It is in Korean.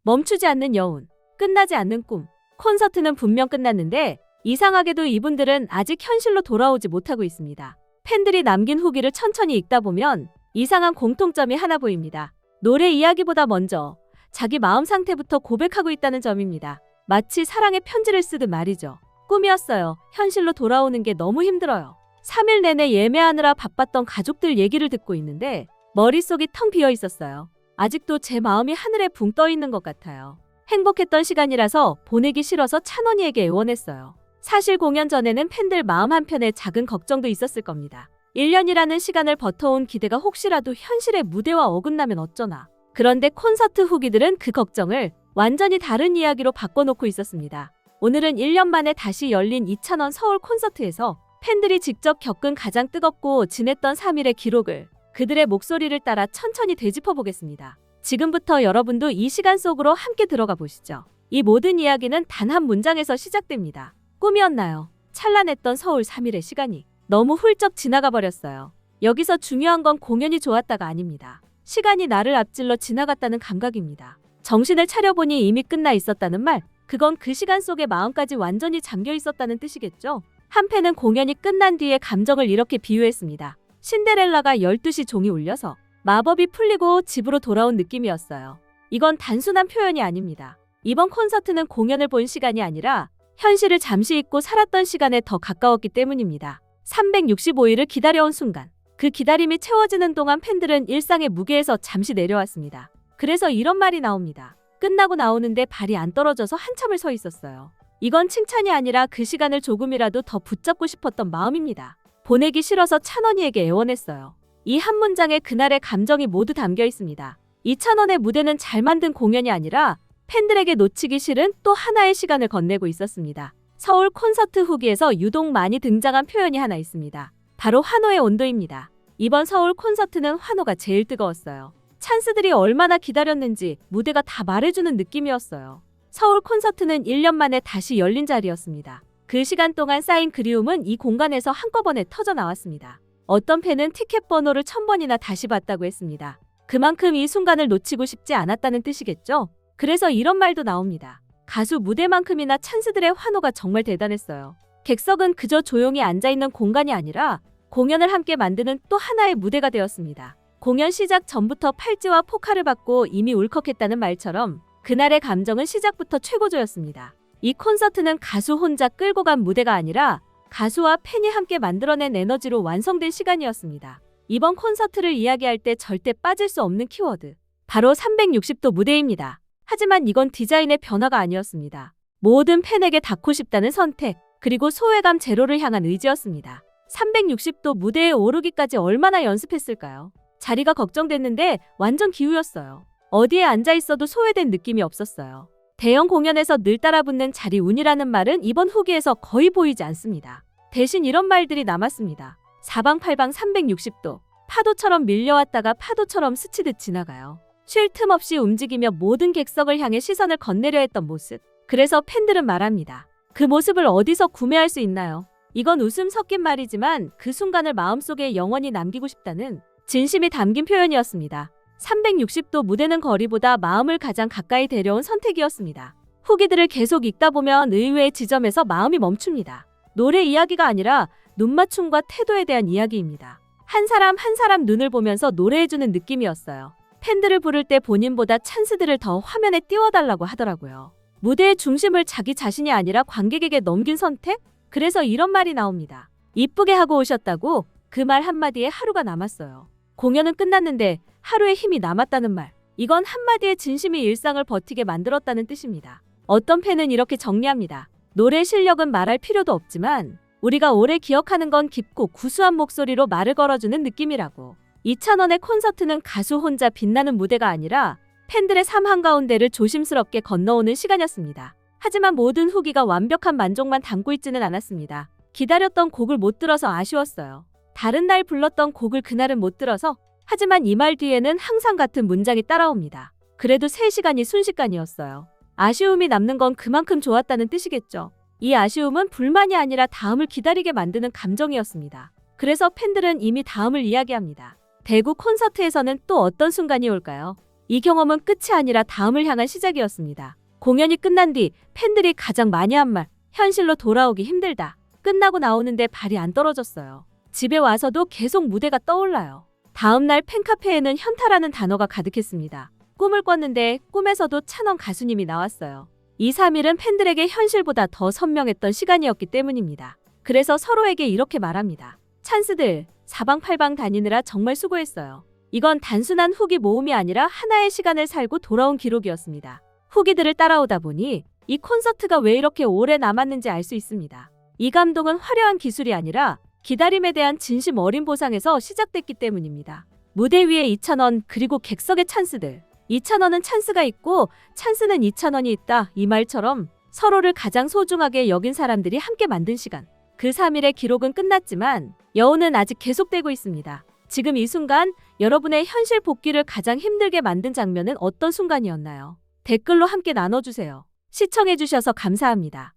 멈추지 않는 여운, 끝나지 않는 꿈. 콘서트는 분명 끝났는데 이상하게도 이분들은 아직 현실로 돌아오지 못하고 있습니다. 팬들이 남긴 후기를 천천히 읽다 보면 이상한 공통점이 하나 보입니다. 노래 이야기보다 먼저 자기 마음 상태부터 고백하고 있다는 점입니다. 마치 사랑의 편지를 쓰듯 말이죠. 꿈이었어요. 현실로 돌아오는 게 너무 힘들어요. 3일 내내 예매하느라 바빴던 가족들 얘기를 듣고 있는데 머릿속이 텅 비어 있었어요. 아직도 제 마음이 하늘에 붕 떠 있는 것 같아요. 행복했던 시간이라서 보내기 싫어서 찬원이에게 애원했어요. 사실 공연 전에는 팬들 마음 한편에 작은 걱정도 있었을 겁니다. 1년이라는 시간을 버텨온 기대가 혹시라도 현실의 무대와 어긋나면 어쩌나. 그런데 콘서트 후기들은 그 걱정을 완전히 다른 이야기로 바꿔놓고 있었습니다. 오늘은 1년 만에 다시 열린 이찬원 서울 콘서트에서 팬들이 직접 겪은 가장 뜨겁고 진했던 3일의 기록을 그들의 목소리를 따라 천천히 되짚어 보겠습니다. 지금부터 여러분도 이 시간 속으로 함께 들어가 보시죠. 이 모든 이야기는 단 한 문장에서 시작됩니다. 꿈이었나요? 찬란했던 서울 3일의 시간이 너무 훌쩍 지나가 버렸어요. 여기서 중요한 건 공연이 좋았다가 아닙니다. 시간이 나를 앞질러 지나갔다는 감각입니다. 정신을 차려보니 이미 끝나 있었다는 말, 그건 그 시간 속에 마음까지 완전히 잠겨 있었다는 뜻이겠죠? 한 팬은 공연이 끝난 뒤에 감정을 이렇게 비유했습니다. 신데렐라가 12시 종이 울려서 마법이 풀리고 집으로 돌아온 느낌이었어요. 이건 단순한 표현이 아닙니다. 이번 콘서트는 공연을 본 시간이 아니라 현실을 잠시 잊고 살았던 시간에 더 가까웠기 때문입니다. 365일을 기다려온 순간, 그 기다림이 채워지는 동안 팬들은 일상의 무게에서 잠시 내려왔습니다. 그래서 이런 말이 나옵니다. 끝나고 나오는데 발이 안 떨어져서 한참을 서 있었어요. 이건 칭찬이 아니라 그 시간을 조금이라도 더 붙잡고 싶었던 마음입니다. 보내기 싫어서 찬원이에게 애원했어요. 이 한 문장에 그날의 감정이 모두 담겨 있습니다. 이찬원의 무대는 잘 만든 공연이 아니라 팬들에게 놓치기 싫은 또 하나의 시간을 건네고 있었습니다. 서울 콘서트 후기에서 유독 많이 등장한 표현이 하나 있습니다. 바로 환호의 온도입니다. 이번 서울 콘서트는 환호가 제일 뜨거웠어요. 찬스들이 얼마나 기다렸는지 무대가 다 말해주는 느낌이었어요. 서울 콘서트는 1년 만에 다시 열린 자리였습니다. 그 시간 동안 쌓인 그리움은 이 공간에서 한꺼번에 터져 나왔습니다. 어떤 팬은 티켓 번호를 1000번이나 다시 봤다고 했습니다. 그만큼 이 순간을 놓치고 싶지 않았다는 뜻이겠죠? 그래서 이런 말도 나옵니다. 가수 무대만큼이나 찬스들의 환호가 정말 대단했어요. 객석은 그저 조용히 앉아있는 공간이 아니라 공연을 함께 만드는 또 하나의 무대가 되었습니다. 공연 시작 전부터 팔찌와 포카를 받고 이미 울컥했다는 말처럼 그날의 감정은 시작부터 최고조였습니다. 이 콘서트는 가수 혼자 끌고 간 무대가 아니라 가수와 팬이 함께 만들어낸 에너지로 완성된 시간이었습니다. 이번 콘서트를 이야기할 때 절대 빠질 수 없는 키워드, 바로 360도 무대입니다. 하지만 이건 디자인의 변화가 아니었습니다. 모든 팬에게 닿고 싶다는 선택, 그리고 소외감 제로를 향한 의지였습니다. 360도 무대에 오르기까지 얼마나 연습했을까요? 자리가 걱정됐는데 완전 기우였어요. 어디에 앉아있어도 소외된 느낌이 없었어요. 대형 공연에서 늘 따라붙는 자리 운이라는 말은 이번 후기에서 거의 보이지 않습니다. 대신 이런 말들이 남았습니다. 사방팔방 360도, 파도처럼 밀려왔다가 파도처럼 스치듯 지나가요. 쉴 틈 없이 움직이며 모든 객석을 향해 시선을 건네려 했던 모습. 그래서 팬들은 말합니다. 그 모습을 어디서 구매할 수 있나요? 이건 웃음 섞인 말이지만 그 순간을 마음속에 영원히 남기고 싶다는 진심이 담긴 표현이었습니다. 360도 무대는 거리보다 마음을 가장 가까이 데려온 선택이었습니다. 후기들을 계속 읽다 보면 의외의 지점에서 마음이 멈춥니다. 노래 이야기가 아니라 눈맞춤과 태도에 대한 이야기입니다. 한 사람 한 사람 눈을 보면서 노래해주는 느낌이었어요. 팬들을 부를 때 본인보다 찬스들을 더 화면에 띄워달라고 하더라고요. 무대의 중심을 자기 자신이 아니라 관객에게 넘긴 선택? 그래서 이런 말이 나옵니다. 이쁘게 하고 오셨다고? 그 말 한마디에 하루가 남았어요. 공연은 끝났는데 하루의 힘이 남았다는 말. 이건 한마디의 진심이 일상을 버티게 만들었다는 뜻입니다. 어떤 팬은 이렇게 정리합니다. 노래 실력은 말할 필요도 없지만 우리가 오래 기억하는 건 깊고 구수한 목소리로 말을 걸어주는 느낌이라고. 이찬원의 콘서트는 가수 혼자 빛나는 무대가 아니라 팬들의 삶 한가운데를 조심스럽게 건너오는 시간이었습니다. 하지만 모든 후기가 완벽한 만족만 담고 있지는 않았습니다. 기다렸던 곡을 못 들어서 아쉬웠어요. 다른 날 불렀던 곡을 그날은 못 들어서. 하지만 이 말 뒤에는 항상 같은 문장이 따라옵니다. 그래도 3시간이 순식간이었어요. 아쉬움이 남는 건 그만큼 좋았다는 뜻이겠죠. 이 아쉬움은 불만이 아니라 다음을 기다리게 만드는 감정이었습니다. 그래서 팬들은 이미 다음을 이야기합니다. 대구 콘서트에서는 또 어떤 순간이 올까요? 이 경험은 끝이 아니라 다음을 향한 시작이었습니다. 공연이 끝난 뒤 팬들이 가장 많이 한 말, 현실로 돌아오기 힘들다. 끝나고 나오는데 발이 안 떨어졌어요. 집에 와서도 계속 무대가 떠올라요. 다음날 팬카페에는 현타라는 단어가 가득했습니다. 꿈을 꿨는데 꿈에서도 찬원 가수님이 나왔어요. 2, 3일은 팬들에게 현실보다 더 선명했던 시간이었기 때문입니다. 그래서 서로에게 이렇게 말합니다. 찬스들, 사방팔방 다니느라 정말 수고했어요. 이건 단순한 후기 모음이 아니라 하나의 시간을 살고 돌아온 기록이었습니다. 후기들을 따라오다 보니 이 콘서트가 왜 이렇게 오래 남았는지 알 수 있습니다. 이 감동은 화려한 기술이 아니라 기다림에 대한 진심 어린 보상에서 시작됐기 때문입니다. 무대 위에 2,000원 그리고 객석의 찬스들. 2,000원은 찬스가 있고 찬스는 2,000원이 있다. 이 말처럼 서로를 가장 소중하게 여긴 사람들이 함께 만든 시간. 그 3일의 기록은 끝났지만 여운은 아직 계속되고 있습니다. 지금 이 순간 여러분의 현실 복귀를 가장 힘들게 만든 장면은 어떤 순간이었나요? 댓글로 함께 나눠주세요. 시청해주셔서 감사합니다.